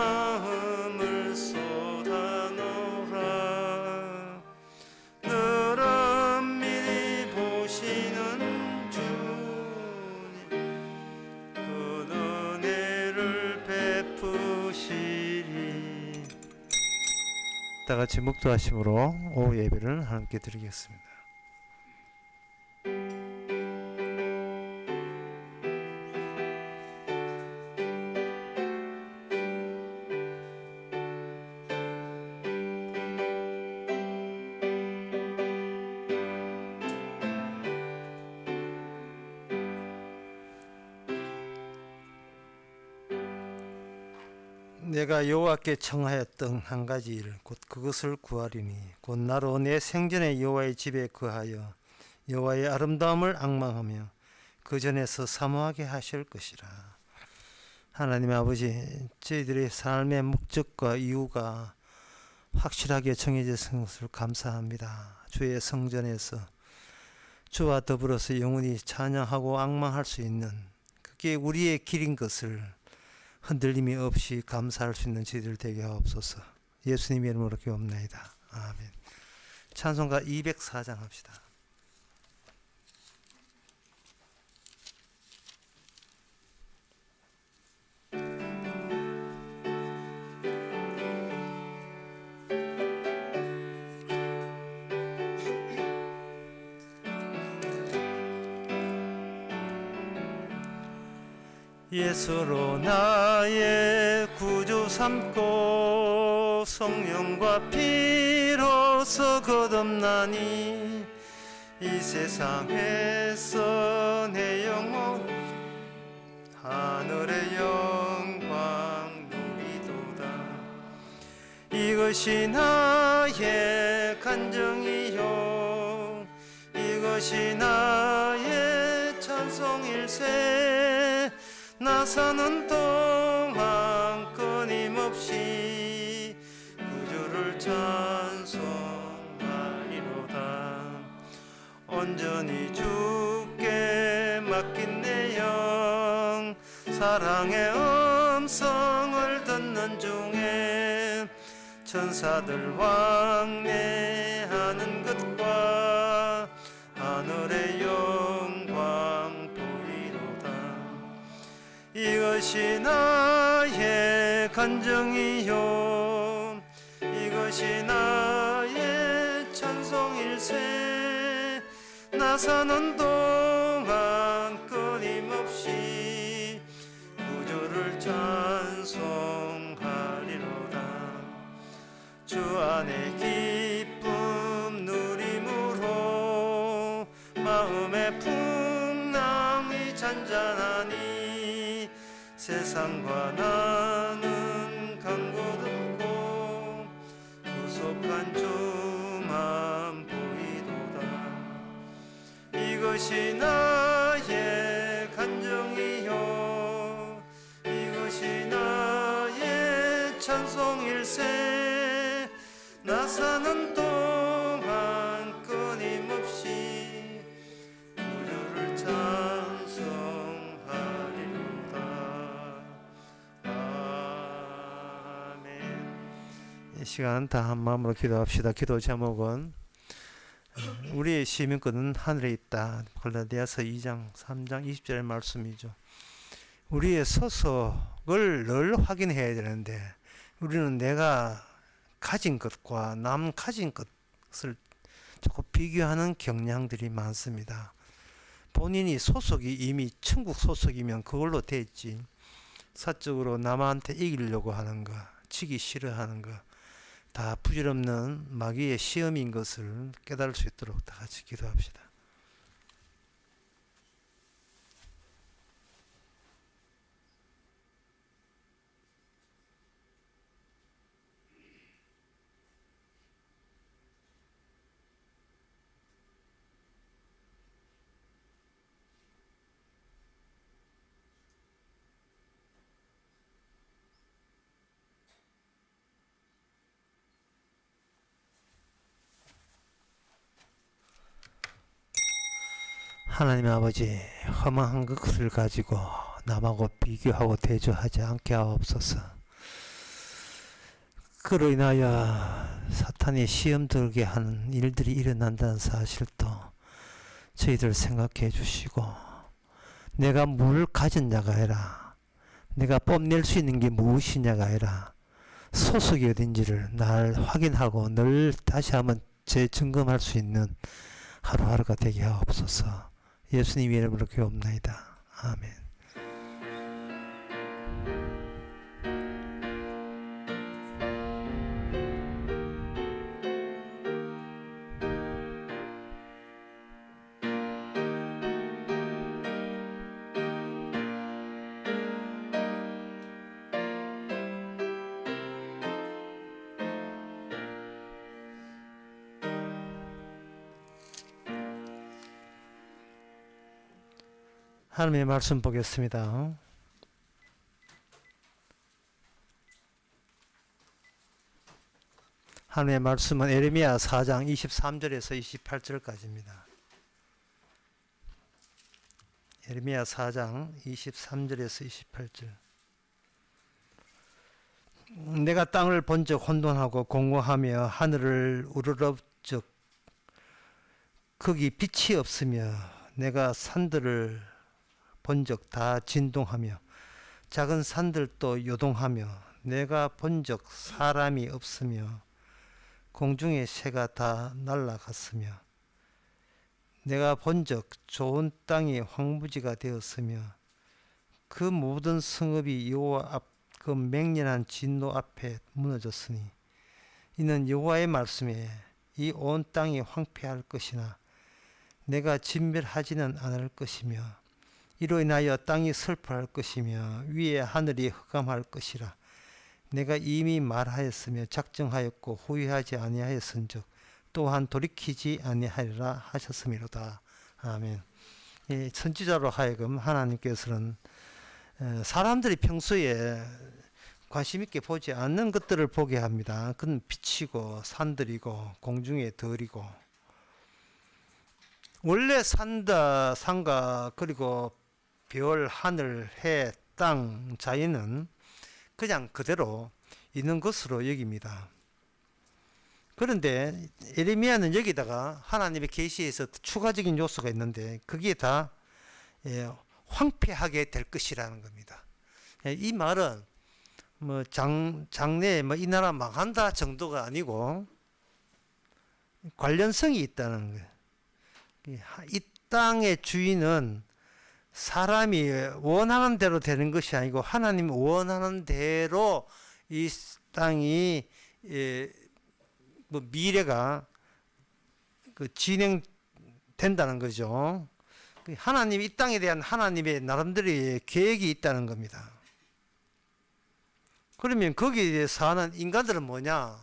마음을 쏟아놓으라. 늘 엄밀히 보시는 주님, 그 은혜를 베푸시리. 다같이 묵도하심으로 오후 예배를 함께 드리겠습니다. 내가 여호와께 청하였던 한 가지 일 곧 그것을 구하리니 곧 나로 내 생전에 여호와의 집에 거하여 여호와의 아름다움을 앙망하며 그 전에서 사모하게 하실 것이라. 하나님 아버지, 저희들의 삶의 목적과 이유가 확실하게 정해진 것을 감사합니다. 주의 성전에서 주와 더불어서 영원히 찬양하고 앙망할 수 있는, 그게 우리의 길인 것을 흔들림이 없이 감사할 수 있는 저희들 되게 하옵소서. 예수님의 이름으로 기도합나이다. 아멘. 찬송가 204장 합시다. 예수로 나의 구주 삼고 성령과 피로서 거듭나니 이 세상에서 내 영혼 하늘의 영광 누리도다. 이것이 나의 간정이요 이것이 나의 찬송일세. 나 사는 동안 끊임없이 구주를 찬송하리로다. 온전히 주께 맡긴 내 영 사랑의 음성을 듣는 중에 천사들 왕래하는 것과 하늘의 영광 이것이 나의 간정이요 이것이 나의 찬송일세. 나 사는 동안 끊임없이 구주를 찬송하리로다. 주 안에 기쁨 누림으로 마음의 풍랑이 잔잔하니 세상과 나는 간곳없고 구속한 주만 보이도다. 이것이 나의 간정이요 이것이 나의 찬송일세. 나 사는 동안 끊임없이 구주를 이 시간 다 한 마음으로 기도합시다. 기도 제목은 우리의 시민권은 하늘에 있다. 갈라디아서 2장 3장 20절의 말씀이죠. 우리의 소속을 늘 확인해야 되는데 우리는 내가 가진 것과 남 가진 것을 조금 비교하는 경향들이 많습니다. 본인이 소속이 이미 천국 소속이면 그걸로 됐지, 사적으로 남한테 이기려고 하는 거, 지기 싫어하는 거 다 부질없는 마귀의 시험인 것을 깨달을 수 있도록 다 같이 기도합시다. 하나님 아버지, 허망한 것을 가지고 남하고 비교하고 대조하지 않게 하옵소서. 그로 인하여 사탄이 시험 들게 하는 일들이 일어난다는 사실도 저희들 생각해 주시고, 내가 뭘 가졌냐가 아니라 내가 뽐낼 수 있는 게 무엇이냐가 아니라 소속이 어딘지를 날 확인하고 늘 다시 한번 재점검할 수 있는 하루하루가 되게 하옵소서. 예수님 이름으로 기도합나이다. 아멘. 하나님의 말씀 보겠습니다. 하나님의 말씀은 에레미야 4장 23절에서 28절까지입니다. 에레미야 4장 23절에서 28절. 내가 땅을 본적 혼돈하고 공고하며 하늘을 우러럽적 거기 빛이 없으며 내가 산들을 본적 다 진동하며 작은 산들도 요동하며 내가 본적 사람이 없으며 공중의 새가 다 날아갔으며 내가 본적 좋은 땅이 황무지가 되었으며 그 모든 성읍이 여호와 앞 그 맹렬한 진노 앞에 무너졌으니 이는 여호와의 말씀에 이 온 땅이 황폐할 것이나 내가 진멸하지는 않을 것이며 이로 인하여 땅이 슬퍼할 것이며 위에 하늘이 흑암할 것이라. 내가 이미 말하였으며 작정하였고 후회하지 아니하였은즉 또한 돌이키지 아니하리라 하셨음이로다. 아멘. 선지자로 하여금 하나님께서는 사람들이 평소에 관심 있게 보지 않는 것들을 보게 합니다. 그건 빛이고 산들이고 공중의 덜이고, 원래 산과 그리고 별, 하늘, 해, 땅, 자연은 그냥 그대로 있는 것으로 여깁니다. 그런데 에레미야는 여기다가 하나님의 계시에서 추가적인 요소가 있는데 그게 다 황폐하게 될 것이라는 겁니다. 이 말은 뭐 장래에 이 나라 망한다 정도가 아니고 관련성이 있다는 거예요. 이 땅의 주인은 사람이 원하는 대로 되는 것이 아니고 하나님 원하는 대로 이 땅이 미래가 진행된다는 거죠. 하나님, 이 땅에 대한 하나님의 나름대로의 계획이 있다는 겁니다. 그러면 거기에 사는 인간들은 뭐냐?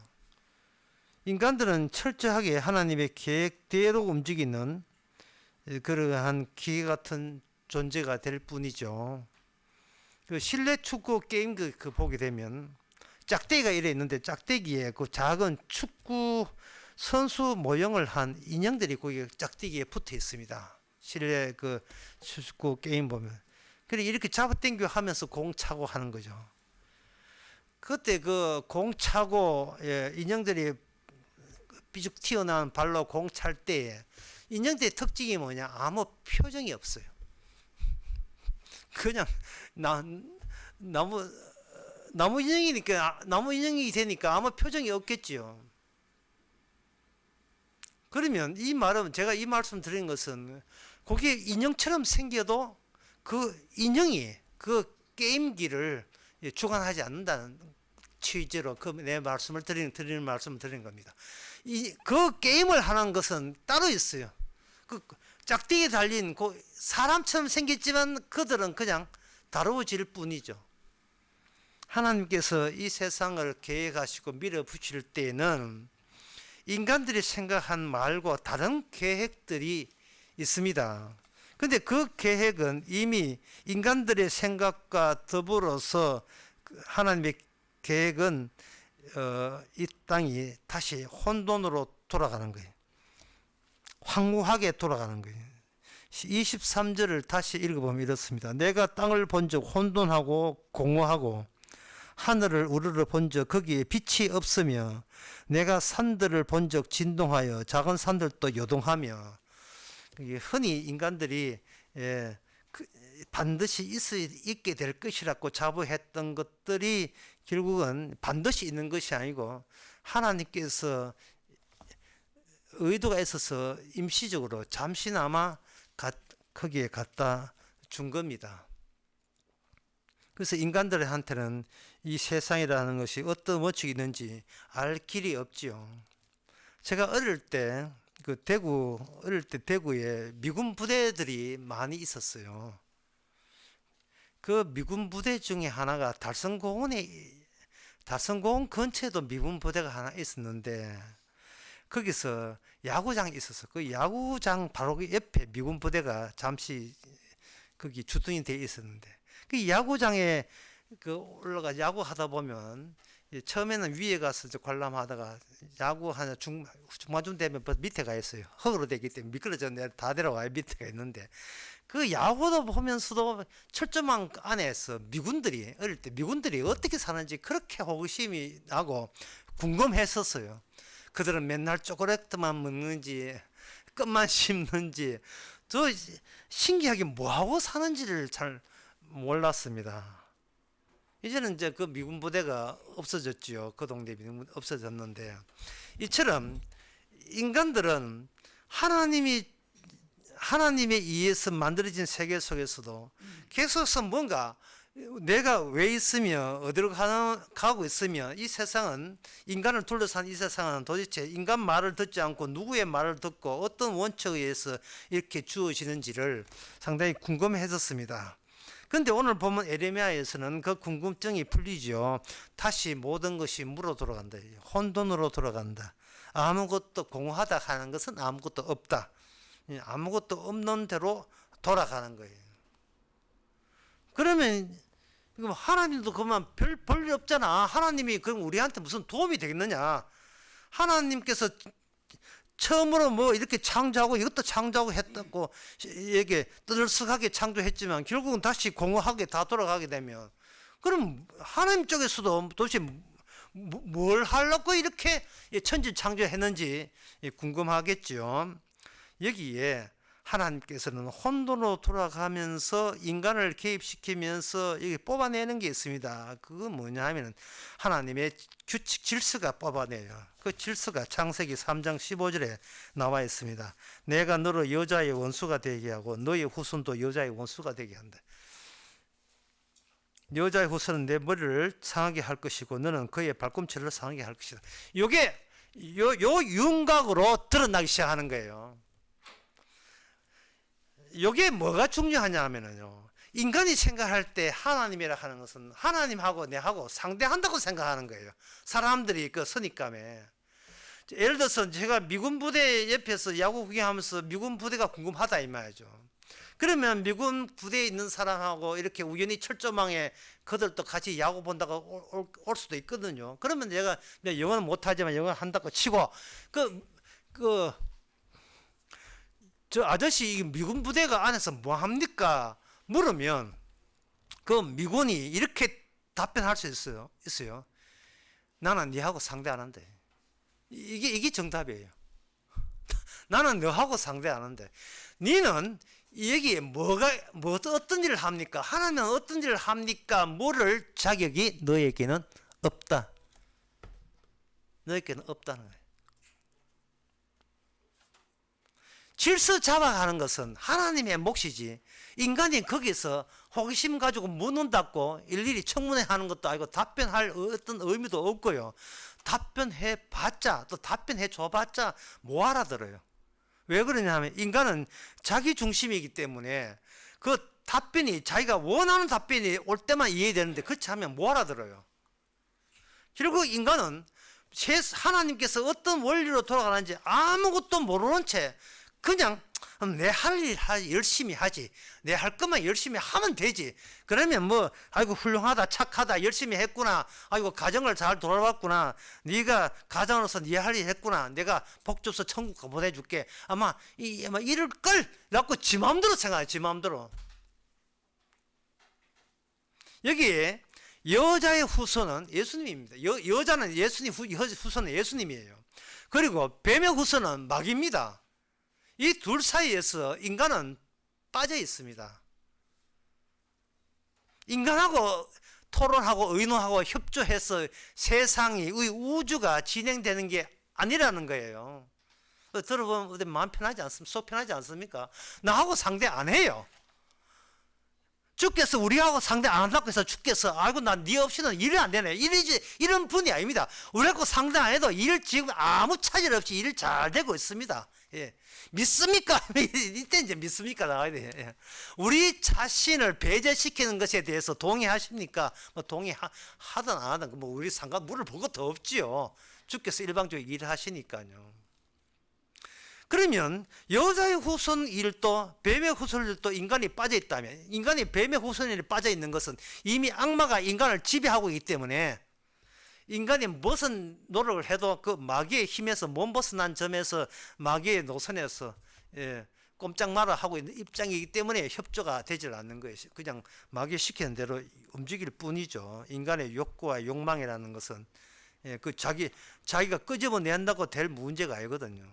인간들은 철저하게 하나님의 계획대로 움직이는 그러한 기계 같은 존재가 될 뿐이죠. 그 실내 축구 게임 그 보게 되면 짝대기가 이래 있는데 짝대기에 그 작은 축구 선수 모형을 한 인형들이 거기 짝대기에 붙어 있습니다. 실내 그 축구 게임 보면. 그래 이렇게 잡아당겨 하면서 공 차고 하는 거죠. 그때 그 공 차고 인형들이 삐죽 튀어나온 발로 공 찰 때 인형들의 특징이 뭐냐? 아무 표정이 없어요. 그냥 나무 인형이니까, 나무 인형이 되니까 아무 표정이 없겠지요. 그러면 이 말은, 제가 이 말씀 드린 것은 거기에 인형처럼 생겨도 그 인형이 그 게임기를 주관하지 않는다는 취지로 내 말씀을 드리는 말씀을 드리는 겁니다. 그 게임을 하는 것은 따로 있어요. 그 짝대기에 달린 그 사람처럼 생겼지만 그들은 그냥 다루어질 뿐이죠. 하나님께서 이 세상을 계획하시고 밀어붙일 때에는 인간들이 생각한 말과 다른 계획들이 있습니다. 근데 그 계획은 이미 인간들의 생각과 더불어서 하나님의 계획은 이 땅이 다시 혼돈으로 돌아가는 거예요. 황무하게 돌아가는 거예요. 23절을 다시 읽어보면 이렇습니다. 내가 땅을 본즉 혼돈하고 공허하고 하늘을 우러러 본 적 거기에 빛이 없으며 내가 산들을 본 적 진동하여 작은 산들도 요동하며. 흔히 인간들이 반드시 있게 될 것이라고 자부했던 것들이 결국은 반드시 있는 것이 아니고 하나님께서 의도가 있어서 임시적으로 잠시나마 거기에 갖다 준 겁니다. 그래서 인간들한테는 이 세상이라는 것이 어떤 원칙이 있는지 알 길이 없지요. 제가 어릴 때 대구에 미군 부대들이 많이 있었어요. 그 미군 부대 중에 하나가 달성공원 근처에도 미군 부대가 하나 있었는데 거기서 야구장이 있었어. 그 야구장 바로 그 옆에 미군 부대가 잠시 거기 주둔이 돼 있었는데 그 야구장에 올라가 야구하다 보면 처음에는 위에 가서 관람하다가 야구 하나 중반쯤 되면 밑에 가 있어요. 흙으로 되기 때문에 미끄러져 다 내려와요. 밑에가 있는데 그 야구도 보면서도 철조망 안에서 어릴 때 미군들이 어떻게 사는지 그렇게 호기심이 나고 궁금했었어요. 그들은 맨날 초콜릿만 먹는지 끝만 씹는지 저 신기하게 뭐하고 사는지를 잘 몰랐습니다. 이제는 이제 그 미군 부대가 없어졌지요. 그 동네 미군 없어졌는데 이처럼 인간들은 하나님에 의해서 만들어진 세계 속에서도 계속해서 뭔가 내가 왜 있으며 어디로 가고 있으며 이 세상은 인간을 둘러싼 이 세상은 도대체 인간 말을 듣지 않고 누구의 말을 듣고 어떤 원칙에 의해서 이렇게 주어지는지를 상당히 궁금해졌습니다. 그런데 오늘 보면 에레미야에서는 그 궁금증이 풀리죠. 다시 모든 것이 무로 돌아간다. 혼돈으로 돌아간다. 아무것도 공허하다 하는 것은 아무것도 없다. 아무것도 없는 대로 돌아가는 거예요. 그러면 하나님도 그만 별일 없잖아. 하나님이 그럼 우리한테 무슨 도움이 되겠느냐? 하나님께서 처음으로 뭐 이렇게 창조하고 이것도 창조하고 했다고 이게 떠들썩하게 창조했지만 결국은 다시 공허하게 다 돌아가게 되면 그럼 하나님 쪽에서도 도대체 뭘 하려고 이렇게 천지 창조했는지 궁금하겠죠. 여기에 하나님께서는 혼돈으로 돌아가면서 인간을 개입시키면서 여기 뽑아내는 게 있습니다. 그건 뭐냐 하면 하나님의 규칙 질서가 뽑아내요. 그 질서가 창세기 3장 15절에 나와 있습니다. 내가 너를 여자의 원수가 되게 하고 너의 후손도 여자의 원수가 되게 한다. 여자의 후손은 내 머리를 상하게 할 것이고 너는 그의 발꿈치를 상하게 할 것이다. 요게 요 윤곽으로 드러나기 시작하는 거예요. 이게 뭐가 중요하냐 하면요. 인간이 생각할 때 하나님이라 하는 것은 하나님하고 내하고 상대한다고 생각하는 거예요. 사람들이 그 선입감에. 예를 들어서 제가 미군 부대 옆에서 야구 구경하면서 미군 부대가 궁금하다 이 말이죠. 그러면 미군 부대에 있는 사람하고 이렇게 우연히 철조망에 그들도 같이 야구 본다고 올 수도 있거든요. 그러면 내가 영어는 못하지만 영어 한다고 치고 저 아저씨 미군 부대가 안에서 뭐 합니까? 물으면 그 미군이 이렇게 답변할 수 있어요. 나는 네하고 상대 안 한대. 이게 정답이에요. 나는 너하고 상대 안 한대. 너는 여기에 어떤 일을 합니까? 하나님은 어떤 일을 합니까? 모를 자격이 너에게는 없다. 너에게는 없다는 거예요. 질서 잡아가는 것은 하나님의 몫이지 인간이 거기서 호기심 가지고 묻는다고 일일이 청문회하는 것도 아니고 답변할 어떤 의미도 없고요. 답변해봤자 또 답변해 줘봤자 뭐 알아들어요. 왜 그러냐면 인간은 자기 중심이기 때문에 그 답변이 자기가 원하는 답변이 올 때만 이해되는데 그렇지 않으면 뭐 알아들어요. 결국 인간은 하나님께서 어떤 원리로 돌아가는지 아무것도 모르는 채 그냥 내 할 일 열심히 하지. 내 할 것만 열심히 하면 되지. 그러면 뭐 아이고 훌륭하다 착하다 열심히 했구나. 아이고 가정을 잘 돌아봤구나. 네가 가장으로서 네 할 일 했구나. 내가 복 줘서 천국 보내줄게. 아마 이럴 걸 라고 지 마음대로 생각해. 지 마음대로. 여기에 여자의 후손은 예수님입니다. 여자는 예수님, 후손은 예수님이에요. 그리고 뱀의 후손은 마귀입니다. 이 둘 사이에서 인간은 빠져 있습니다. 인간하고 토론하고 의논하고 협조해서 세상이, 우주가 진행되는 게 아니라는 거예요. 들어보면 어디 마음 편하지 않습니까? 속 편하지 않습니까? 나하고 상대 안 해요. 주께서 우리하고 상대 안 한다고 해서 주께서 아이고 난 네 없이는 일이 안 되네, 이런 분이 아닙니다. 우리하고 상대 안 해도 일 지금 아무 차질 없이 일 잘 되고 있습니다. 예. 믿습니까? 이때 이제 믿습니까 나와야 돼. 예. 우리 자신을 배제시키는 것에 대해서 동의하십니까? 뭐 동의하든 안 하든 뭐 우리 상관 물을 볼 것도 없지요. 주께서 일방적으로 일을 하시니까요. 그러면 여자의 후손일도 뱀의 후손일도 인간이 빠져 있다면, 인간이 뱀의 후손일에 빠져 있는 것은 이미 악마가 인간을 지배하고 있기 때문에 인간이 무슨 노력을 해도 그 마귀의 힘에서 못 벗어난 점에서 마귀의 노선에서 꼼짝 마라 하고 있는 입장이기 때문에 협조가 되질 않는 거예요. 그냥 마귀 시키는 대로 움직일 뿐이죠. 인간의 욕구와 욕망이라는 것은 그 자기가 끄집어낸다고 될 문제가 아니거든요.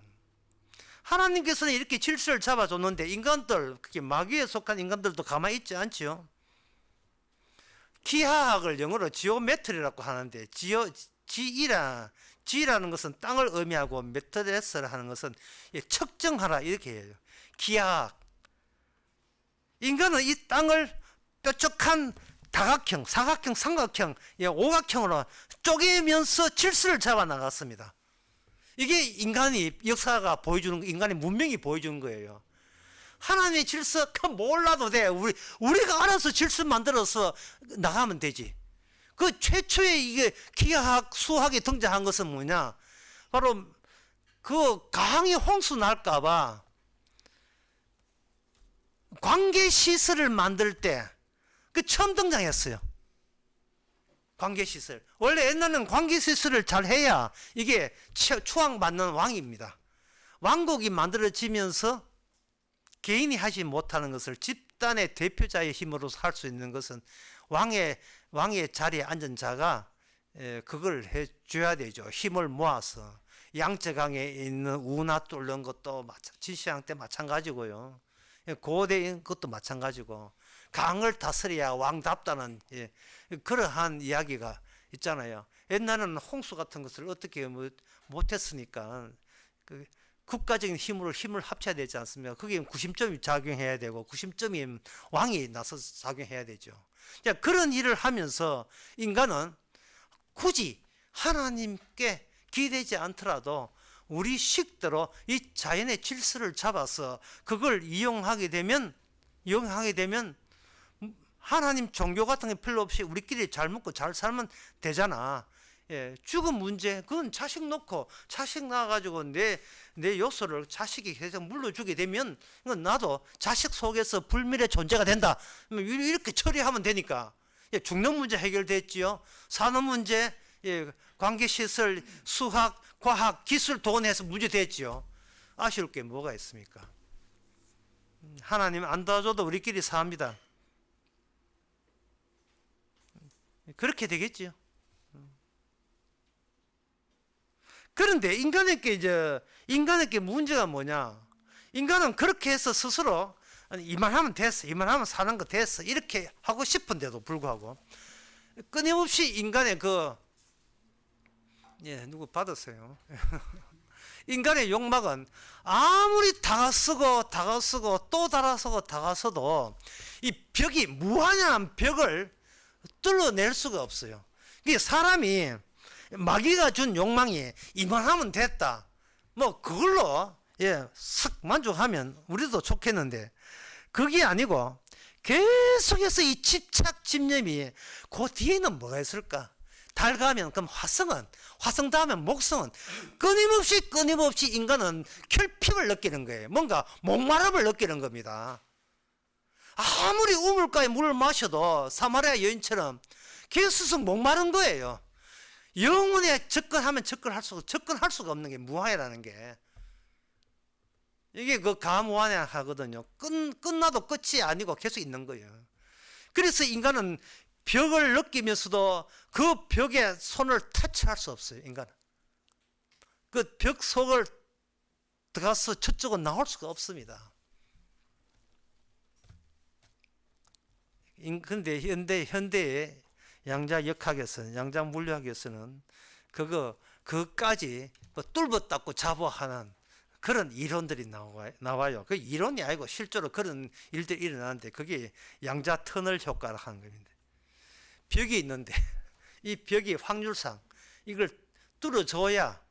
하나님께서는 이렇게 질서를 잡아줬는데 인간들, 특히 마귀에 속한 인간들도 가만히 있지 않지요. 기하학을 영어로 지오메트리라고 하는데 지라는 것은 땅을 의미하고 메트레스를 하는 것은 측정하라 이렇게 해요. 기하학. 인간은 이 땅을 뾰족한 다각형, 사각형, 삼각형, 오각형으로 쪼개면서 질서를 잡아 나갔습니다. 이게 인간이 역사가 보여주는, 인간의 문명이 보여주는 거예요. 하나님의 질서 몰라도 돼. 우리가 알아서 질서 만들어서 나가면 되지. 그 최초의 이게 기하학, 수학에 등장한 것은 뭐냐? 바로 그 강이 홍수 날까봐 관계 시설을 만들 때 그 처음 등장했어요. 관계 시설. 원래 옛날에는 관계 시설을 잘 해야 이게 추앙받는 왕입니다. 왕국이 만들어지면서 개인이 하지 못하는 것을 집단의 대표자의 힘으로 할 수 있는 것은 왕의 자리에 앉은 자가 그걸 해줘야 되죠. 힘을 모아서. 양쯔강에 있는 운하 뚫는 것도 진시황 때 마찬가지고요. 고대인 것도 마찬가지고. 강을 다스려야 왕답다는 그러한 이야기가 있잖아요. 옛날에는 홍수 같은 것을 어떻게 못했으니까 국가적인 힘을 합쳐야 되지 않습니까? 거기에 구심점이 작용해야 되고 구심점이 왕이 나서서 작용해야 되죠. 그런 일을 하면서 인간은 굳이 하나님께 기대지 않더라도 우리 식대로 이 자연의 질서를 잡아서 그걸 이용하게 되면 하나님 종교 같은 게 필요 없이 우리끼리 잘 먹고 잘 살면 되잖아. 죽은 문제, 그건 자식 놓고 자식 낳아가지고 내 요소를 자식이 계속 물려주게 되면 나도 자식 속에서 불멸의 존재가 된다. 이렇게 처리하면 되니까 죽는 문제 해결됐지요. 사는 문제, 관계시설, 수학, 과학, 기술, 돈에서 문제 됐지요. 아쉬울 게 뭐가 있습니까? 하나님 안 도와줘도 우리끼리 삽니다. 그렇게 되겠지요. 그런데 인간에게 문제가 뭐냐? 인간은 그렇게 해서 스스로 이만하면 됐어, 이만하면 사는 거 됐어, 이렇게 하고 싶은데도 불구하고 끊임없이 인간의 누구 받았어요? 인간의 욕망은 아무리 다가서고 또 다가서도 이 벽이 무한한 벽을 뚫어낼 수가 없어요. 사람이 마귀가 준 욕망이 이만하면 됐다, 뭐 그걸로 싹 만족하면 우리도 좋겠는데 그게 아니고 계속해서 이 집착 집념이 그 뒤에는 뭐가 있을까? 달 가면 그럼 화성 다음에 목성은 끊임없이 인간은 결핍을 느끼는 거예요. 뭔가 목마름을 느끼는 겁니다. 아무리 우물가에 물을 마셔도 사마리아 여인처럼 계속 목마른 거예요. 영혼에 접근할 수가 없는 게 무한이라는 게, 이게 그 가무한하거든요. 끝나도 끝이 아니고 계속 있는 거예요. 그래서 인간은 벽을 느끼면서도 그 벽에 손을 터치할 수 없어요. 인간은. 그 벽 속을 들어가서 저쪽은 나올 수가 없습니다. 근데 현대의 양자역학에서는, 양자물리학에서는 그까지 뭐 뚫어 닦고 잡아하는 그런 이론들이 나와요. 그 이론이 아니고 실제로 그런 일들이 일어나는데 그게 양자 터널 효과를 하는 겁니다. 벽이 있는데 이 벽이 확률상 이걸 뚫어줘야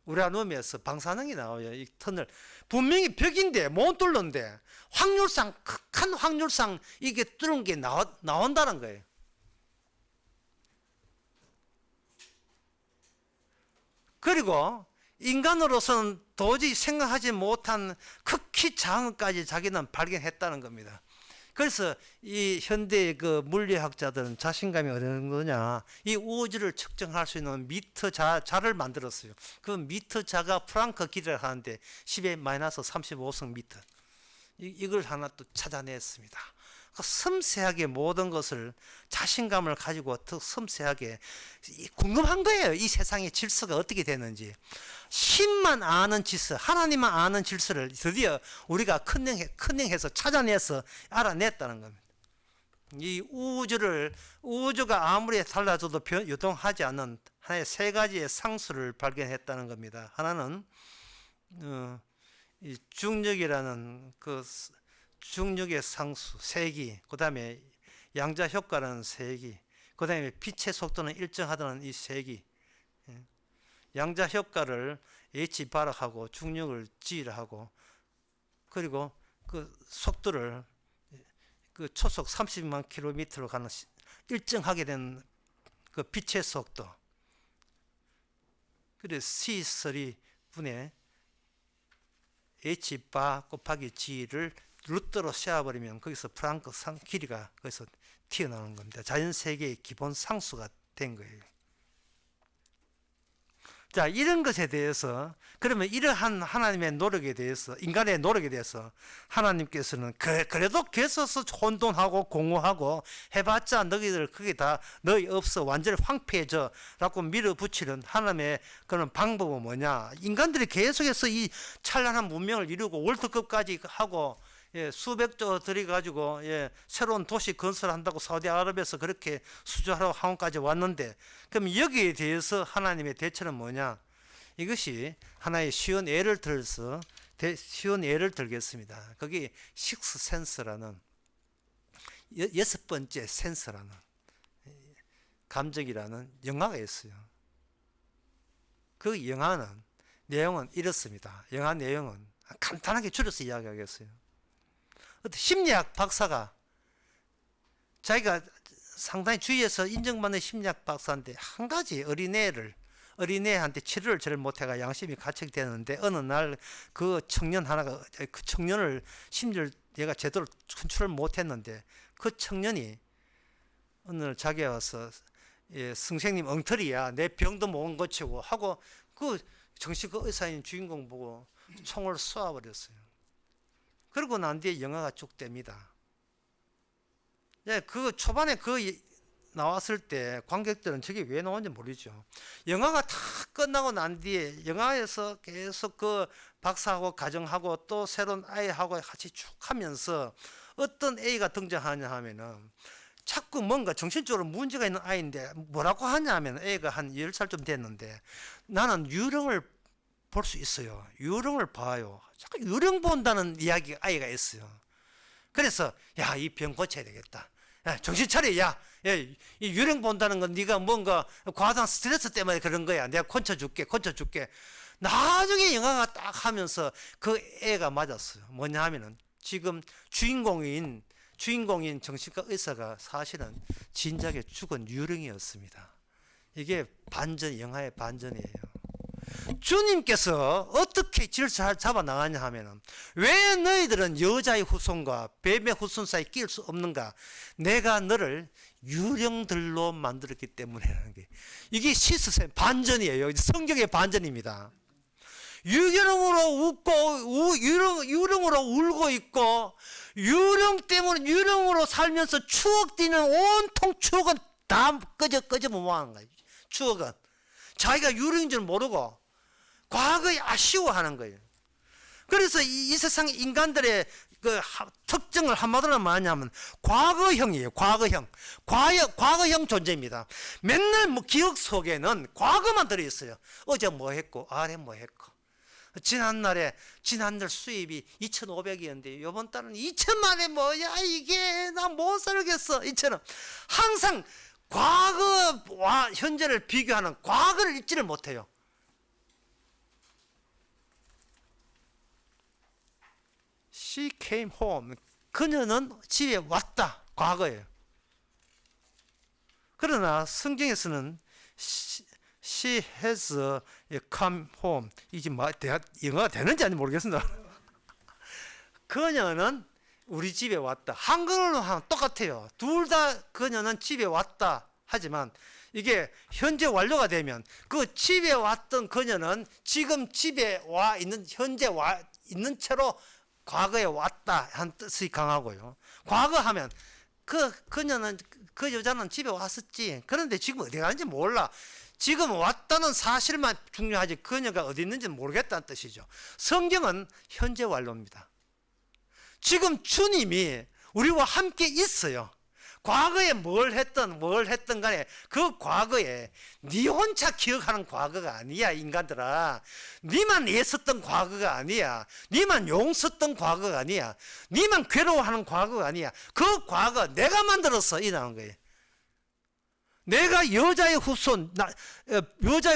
우라늄에서 방사능이 나와요. 이 터널 분명히 벽인데 못 뚫는데 확률상 극한 확률상 이게 뚫은 게 나온다는 거예요. 그리고 인간으로서는 도저히 생각하지 못한 극히 작은 것까지 자기는 발견했다는 겁니다. 그래서 이 현대의 그 물리학자들은 자신감이 어느 정도냐, 이 우주를 측정할 수 있는 미터 자를 만들었어요. 그 미터 자가 프랑크 길이를 하는데 10의 마이너스 35성 미터, 이걸 하나 또 찾아냈습니다. 섬세하게 모든 것을 자신감을 가지고 더 섬세하게 궁금한 거예요. 이 세상의 질서가 어떻게 되는지. 신만 아는 질서, 하나님만 아는 질서를 드디어 우리가 커닝해서 찾아내서 알아냈다는 겁니다. 이 우주가 아무리 달라져도 유동하지 않는 하나의 세 가지의 상수를 발견했다는 겁니다. 하나는 이 중력이라는 그 중력의 상수 세기, 그 다음에 양자 효과라는 세기, 그 다음에 빛의 속도는 일정하다는 이 세기. 양자 효과를 H 바라하고 중력을 G를 하고, 그리고 그 속도를 그 초속 30만 킬로미터로 가는 일정하게 된 그 빛의 속도. 그래서 C3 분의 H 바 곱하기 G를 루트로 씌워버리면 거기서 플랑크 길이가 거기서 튀어나오는 겁니다. 자연세계의 기본 상수가 된 거예요. 자, 이런 것에 대해서, 그러면 이러한 하나님의 노력에 대해서, 인간의 노력에 대해서 하나님께서는 그래도 계속해서 혼돈하고 공허하고 해봤자 너희들 그게 다 너희 없어 완전히 황폐해져 라고 밀어붙이는 하나님의 그런 방법은 뭐냐. 인간들이 계속해서 이 찬란한 문명을 이루고 월드컵까지 하고 수백조 들여가지고 새로운 도시 건설한다고 사우디아라비아에서 그렇게 수주하러 한국까지 왔는데, 그럼 여기에 대해서 하나님의 대처는 뭐냐? 이것이 하나의 쉬운 예를 들겠습니다. 거기 식스센스라는 여섯 번째 센서라는 감정이라는 영화가 있어요. 그 영화는 내용은 이렇습니다. 영화 내용은 간단하게 줄여서 이야기하겠어요. 어떤 심리학 박사가 자기가 상당히 주위에서 인정받는 심리학 박사인데 한 가지 어린애한테 치료를 잘 못해가 양심이 가책되는데 어느 날 그 청년 하나가 그 청년을 심리를 얘가 제대로 컨트롤 못했는데 그 청년이 어느 날 자기가 와서 선생님 엉터리야 내 병도 못 고치고 하고 그 정신과 의사인 주인공 보고 총을 쏘아버렸어요. 그러고 난 뒤에 영화가 쭉 됩니다. 그 초반에 나왔을 때 관객들은 저게 왜 나오는지 모르죠. 영화가 다 끝나고 난 뒤에 영화에서 계속 그 박사하고 가정하고 또 새로운 아이하고 같이 쭉 하면서 어떤 A가 등장하냐 하면은 자꾸 뭔가 정신적으로 문제가 있는 아이인데 뭐라고 하냐 하면 A가 한 10살쯤 됐는데 나는 유령을 볼 수 있어요. 유령을 봐요. 자꾸 유령 본다는 이야기 아이가 있어요. 그래서 야, 이 병 고쳐야 되겠다. 야, 정신 차려. 야, 이 유령 본다는 건 네가 뭔가 과다한 스트레스 때문에 그런 거야. 내가 고쳐줄게. 나중에 영화가 딱 하면서 그 애가 맞았어요. 뭐냐 하면은 지금 주인공인 정신과 의사가 사실은 진작에 죽은 유령이었습니다. 이게 영화의 반전이에요. 주님께서 어떻게 질서를 잡아 나가냐 하면은 왜 너희들은 여자의 후손과 뱀의 후손 사이에 끼일 수 없는가? 내가 너를 유령들로 만들었기 때문에 하는 게 이게 시스템 반전이에요. 성경의 반전입니다. 유령으로 웃고 유령으로 울고 있고, 유령 때문에 유령으로 살면서 추억되는 온통 추억은 다 꺼져 뭐하는 거예요. 추억은 자기가 유령인 줄 모르고 과거에 아쉬워하는 거예요. 그래서 이 세상 인간들의 그 특징을 한마디로 말하냐면 과거형이에요. 과거형 존재입니다. 맨날 뭐 기억 속에는 과거만 들어있어요. 어제 뭐 했고, 아래 뭐 했고, 지난날 수입이 2,500이었는데 이번 달은 2,000만에 뭐야 이게, 나 못 살겠어, 이처럼 항상 과거와 현재를 비교하는, 과거를 잊지를 못해요. She came home. 그녀는 집에 왔다. 과거예요. 그러나 성경에서는 she has come home. 이게 영어가 되는지 아닌지 모르겠습니다. 그녀는 우리 집에 왔다. 한글로 하면 똑같아요. 둘 다 그녀는 집에 왔다 하지만 이게 현재 완료가 되면 그 집에 왔던 그녀는 지금 집에 와 있는, 현재 와 있는 채로 과거에 왔다 한 뜻이 강하고요. 과거 하면 그녀는, 그 여자는 집에 왔었지. 그런데 지금 어디 가는지 몰라. 지금 왔다는 사실만 중요하지 그녀가 어디 있는지는 모르겠다는 뜻이죠. 성경은 현재 완료입니다. 지금 주님이 우리와 함께 있어요. 과거에 뭘 했던 간에 그 과거에 네 혼자 기억하는 과거가 아니야. 인간들아, 네만 애썼던 과거가 아니야. 네만 용썼던 과거가 아니야. 네만 괴로워하는 과거가 아니야. 그 과거 내가 만들었어. 이 나온 거예요. 내가 여자의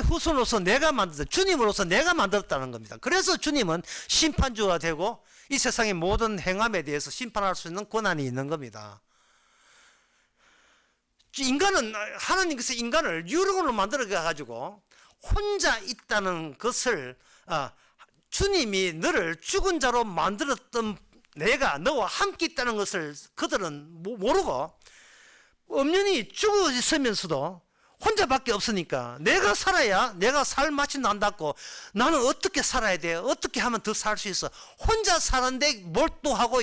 후손으로서 내가 만들었다. 주님으로서 내가 만들었다는 겁니다. 그래서 주님은 심판주가 되고 이 세상의 모든 행함에 대해서 심판할 수 있는 권한이 있는 겁니다. 하나님께서 인간을 유령으로 만들어 가지고 혼자 있다는 것을, 주님이 너를 죽은 자로 만들었던 내가 너와 함께 있다는 것을 그들은 모르고 엄연히 죽어 있으면서도 혼자밖에 없으니까 내가 살아야 내가 살 맛이 난다고, 나는 어떻게 살아야 돼, 어떻게 하면 더 살 수 있어, 혼자 사는데 몰두하고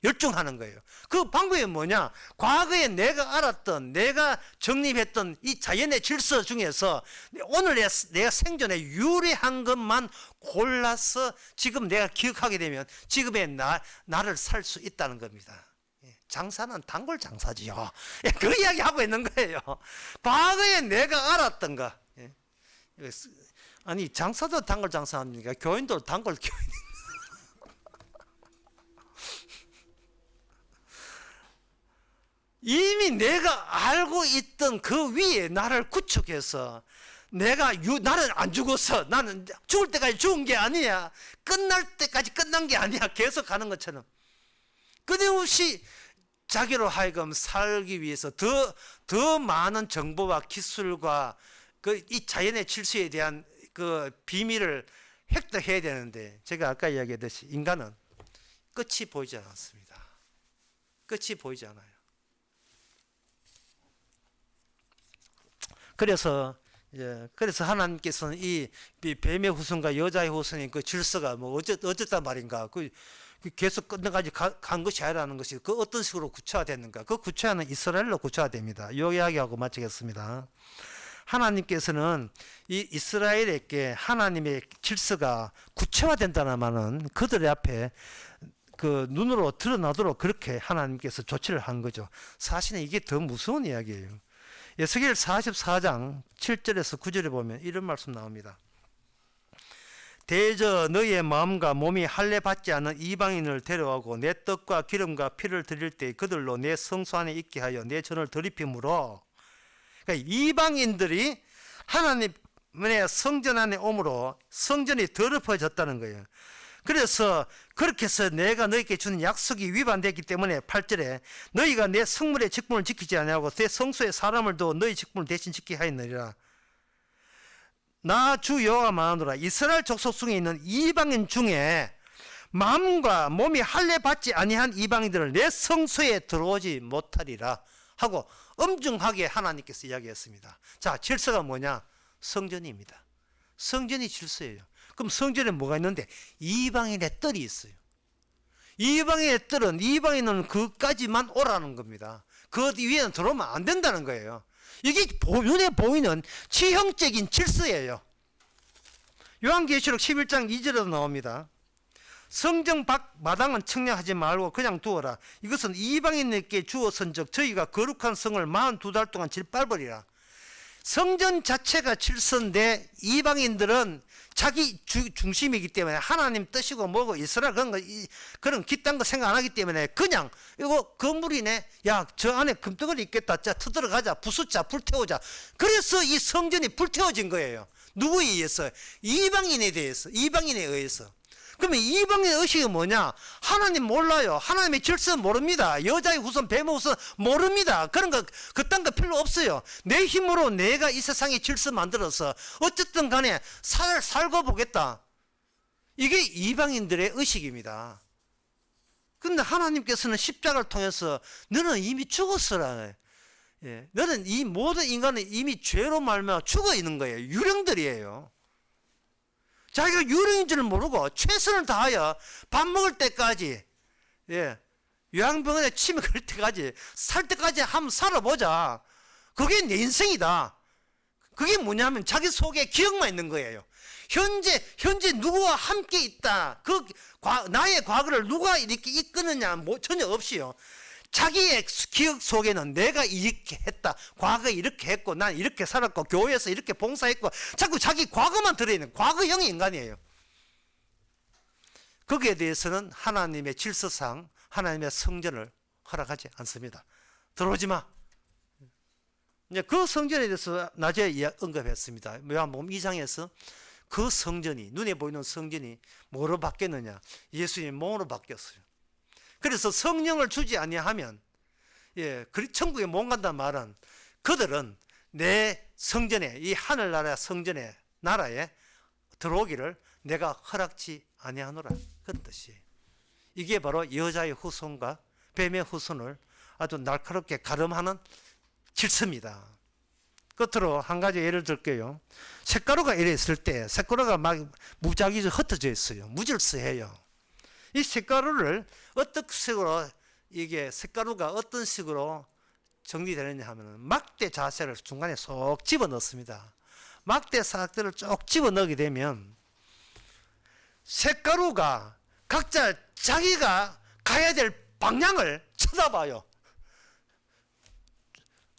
열중하는 거예요. 그 방법이 뭐냐? 과거에 내가 알았던, 내가 정립했던 이 자연의 질서 중에서 오늘 내가 생존에 유리한 것만 골라서 지금 내가 기억하게 되면 지금의 나를 살 수 있다는 겁니다. 장사는 단골 장사지요. 그 이야기 하고 있는 거예요. 과거에 내가 알았던 거. 아니, 장사도 단골 장사합니까? 교인도 단골 교인. 이미 내가 알고 있던 그 위에 나를 구축해서 나는 안 죽었어. 나는 죽을 때까지 죽은 게 아니야. 끝날 때까지 끝난 게 아니야. 계속 가는 것처럼. 끊임없이 자기로 하여금 살기 위해서 더 많은 정보와 기술과 이 자연의 질서에 대한 그 비밀을 획득해야 되는데, 제가 아까 이야기했듯이 인간은 끝이 보이지 않았습니다. 끝이 보이지 않아요. 그래서 하나님께서는 이 뱀의 후손과 여자의 후손의 그 질서가 어쨌단 말인가, 계속 끝까지 간 것이 아니라는 것이 그 어떤 식으로 구체화됐는가, 그 구체화는 이스라엘로 구체화됩니다. 이 이야기하고 마치겠습니다. 하나님께서는 이 이스라엘에게 하나님의 질서가 구체화된다는 말은 그들의 앞에 그 눈으로 드러나도록 그렇게 하나님께서 조치를 한 거죠. 사실은 이게 더 무서운 이야기예요. 에스겔 44장 7절에서 9절에 보면 이런 말씀 나옵니다. 대저 너희의 마음과 몸이 할례 받지 않은 이방인을 데려오고 내 떡과 기름과 피를 드릴 때 그들로 내 성소 안에 있게 하여 내 전을 드리므로, 그러니까 이방인들이 하나님의 성전 안에 오므로 성전이 더럽혀졌다는 거예요. 그래서 그렇게 해서 내가 너희에게 주는 약속이 위반됐기 때문에 8절에 너희가 내 성물의 직분을 지키지 아니하고 내 성소에 사람을 두어 너희 직분을 대신 지키게 하였느니라. 나 주 여호와 말하노라. 이스라엘 족속 중에 있는 이방인 중에 마음과 몸이 할례 받지 아니한 이방인들을 내 성소에 들어오지 못하리라 하고 엄중하게 하나님께서 이야기했습니다. 자, 질서가 뭐냐? 성전입니다. 성전이 질서예요. 그럼 성전에 뭐가 있는데? 이방인의 뜰이 있어요. 이방인의 뜰은 이방인은 그까지만 오라는 겁니다. 그 위에는 들어오면 안 된다는 거예요. 이게 눈에 보이는 지형적인 질서예요. 요한계시록 11장 2절에도 나옵니다. 성전 밖 마당은 청량하지 말고 그냥 두어라. 이것은 이방인에게 주었은즉 저희가 거룩한 성을 42달 동안 짓밟으리라. 성전 자체가 질서인데 이방인들은 자기 중심이기 때문에 하나님 뜻이고 뭐고 이스라엘 그런 기딴 거 생각 안 하기 때문에 그냥 이거 건물이네, 야 저 안에 금덩어리 있겠다, 자 터들어가자, 부수자, 불태우자. 그래서 이 성전이 불태워진 거예요. 누구에 의해서? 이방인에 대해서, 이방인에 의해서. 그러면 이방인의 의식이 뭐냐? 하나님 몰라요. 하나님의 질서 모릅니다. 여자의 후손, 뱀의 후손 모릅니다. 그런 거, 그딴 거 필요 없어요. 내 힘으로 내가 이 세상의 질서 만들어서 어쨌든 간에 살고 보겠다. 이게 이방인들의 의식입니다. 근데 하나님께서는 십자가를 통해서 너는 이미 죽었으라. 예, 너는 이 모든 인간은 이미 죄로 말미암아 죽어 있는 거예요. 유령들이에요. 자기가 유령인 줄 모르고 최선을 다하여 밥 먹을 때까지, 예, 요양병원에 침이 갈 때까지, 살 때까지 한번 살아보자. 그게 내 인생이다. 그게 뭐냐면 자기 속에 기억만 있는 거예요. 현재 누구와 함께 있다. 나의 과거를 누가 이렇게 이끄느냐 전혀 없이요. 자기의 기억 속에는 내가 이렇게 했다, 과거에 이렇게 했고 난 이렇게 살았고 교회에서 이렇게 봉사했고, 자꾸 자기 과거만 들어있는 과거형의 인간이에요. 거기에 대해서는 하나님의 질서상 하나님의 성전을 허락하지 않습니다. 들어오지 마. 이제 그 성전에 대해서 낮에 언급했습니다. 요한복음 2장에서 그 성전이, 눈에 보이는 성전이 뭐로 바뀌었느냐? 예수님의 몸으로 바뀌었어요. 그래서 성령을 주지 아니하면, 예, 천국에 못 간다는 말은 그들은 내 성전에, 이 하늘나라 성전에, 나라에 들어오기를 내가 허락지 아니하노라, 그런 뜻이에요. 이게 바로 여자의 후손과 뱀의 후손을 아주 날카롭게 가름하는 질서입니다. 끝으로 한 가지 예를 들게요. 쇳가루가 이래 있을 때 쇳가루가 막 무작위 흩어져 있어요. 무질서해요. 이 쇳가루를 어떤 식으로, 이게 쇳가루가 어떤 식으로 정리되느냐 하면 막대 자세를 중간에 쏙 집어 넣습니다. 막대 사각들을 쭉 집어 넣게 되면 쇳가루가 각자 자기가 가야 될 방향을 쳐다봐요.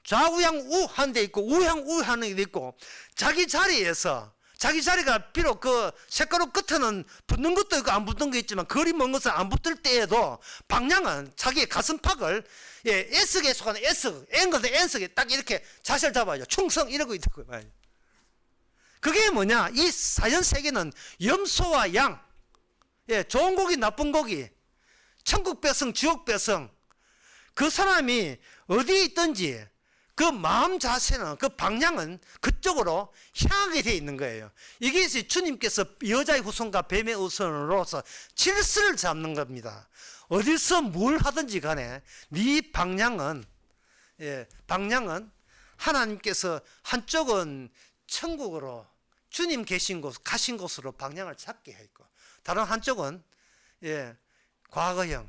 좌우향우 하는 데 있고 우향우 하는 데 있고, 자기 자리에서, 자기 자리가 비록 그 쇳가루 끝에는 붙는 것도 있고 안 붙는 거 있지만 거리 먼 것은 안 붙을 때에도 방향은 자기의 가슴팍을, 예, S에 속하는 S, N것은 N석에 딱 이렇게 자세를 잡아요. 충성 이러고 있는 거예요. 그게 뭐냐? 이 사전 세계는 염소와 양, 예, 좋은 고기, 나쁜 고기, 천국 백성, 지옥 백성, 그 사람이 어디에 있든지 그 마음 자세는, 그 방향은 그쪽으로 향하게 되어 있는 거예요. 이게 주님께서 여자의 후손과 뱀의 후손으로서 질서를 잡는 겁니다. 어디서 뭘 하든지 간에 네 방향은, 예, 방향은 하나님께서 한쪽은 천국으로, 주님 계신 곳, 가신 곳으로 방향을 잡게 했고, 다른 한쪽은, 예, 과거형,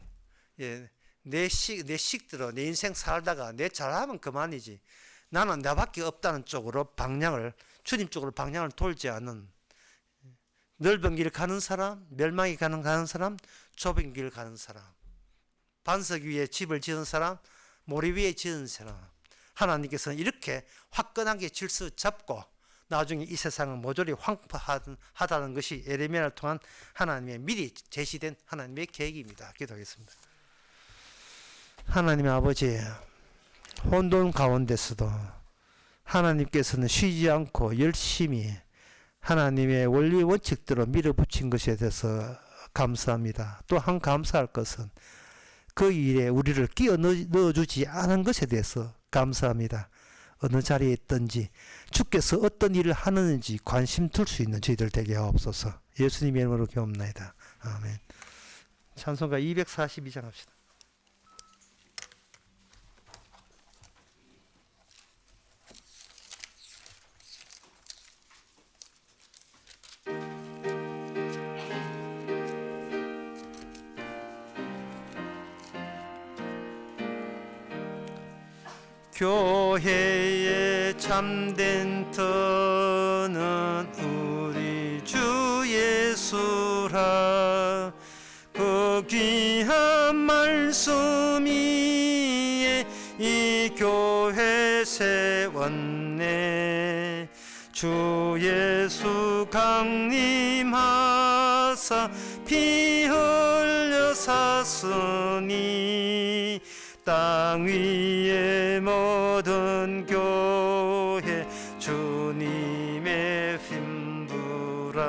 예, 내 식대로 내 인생 살다가 내 잘하면 그만이지, 나는 나밖에 없다는 쪽으로 방향을, 주님 쪽으로 방향을 돌지 않는, 넓은 길 가는 사람, 멸망이 가는 사람, 좁은 길 가는 사람, 반석 위에 집을 지은 사람, 모래 위에 지은 사람, 하나님께서는 이렇게 화끈하게 질서 잡고 나중에 이 세상은 모조리 황폐하다는 것이 예레미야를 통한 하나님의 미리 제시된 하나님의 계획입니다. 기도하겠습니다. 하나님의 아버지, 혼돈 가운데서도 하나님께서는 쉬지 않고 열심히 하나님의 원리 원칙대로 밀어붙인 것에 대해서 감사합니다. 또한 감사할 것은 그 일에 우리를 끼워 넣어주지 않은 것에 대해서 감사합니다. 어느 자리에 있든지 주께서 어떤 일을 하는지 관심 둘 수 있는 저희들 되게 하옵소서. 예수님의 이름으로 기도합니다. 아멘. 찬송가 242장 합시다. 교회의 참된 터는 우리 주 예수라. 그 귀한 말씀 위에 이 교회 세웠네. 주 예수 강림하사 피 흘려 샀으니 땅 위의 모든 교회 주님의 핀부라.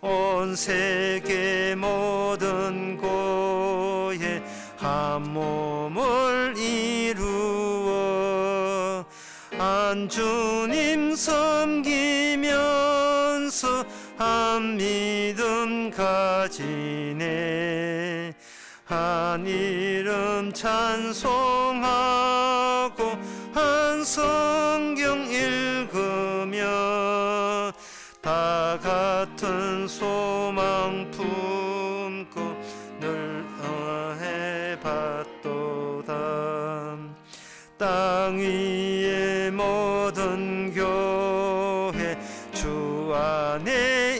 온 세계 모든 교회 한 몸을 이루어 한 주님 섬기면서 한 믿음 가지네. 한 이름 찬송하고 한 성경 읽으며 다 같은 소망 품고 늘 해봤도다. 땅 위의 모든 교회 주 안에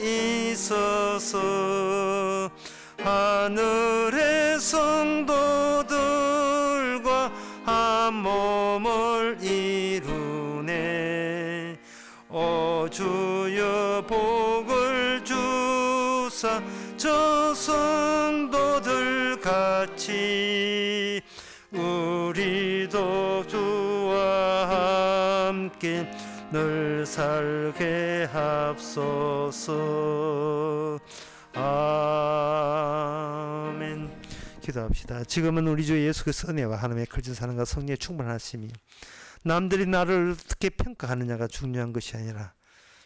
있어서 하늘의 성도들과 한 몸을 이루네. 오 주여 복을 주사 저 성도들 같이 우리도 주와 함께 늘 살게 합소서. 아멘. 기도합시다. 지금은 우리 주 예수 그리스도의 은혜와 하나님의 거룩한 사랑과 성령의 충만하심이 남들이 나를 어떻게 평가하느냐가 중요한 것이 아니라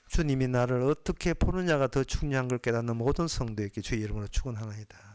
주님이 나를 어떻게 보느냐가 더 중요한 걸 깨닫는 모든 성도에게 주의 이름으로 축원하나이다.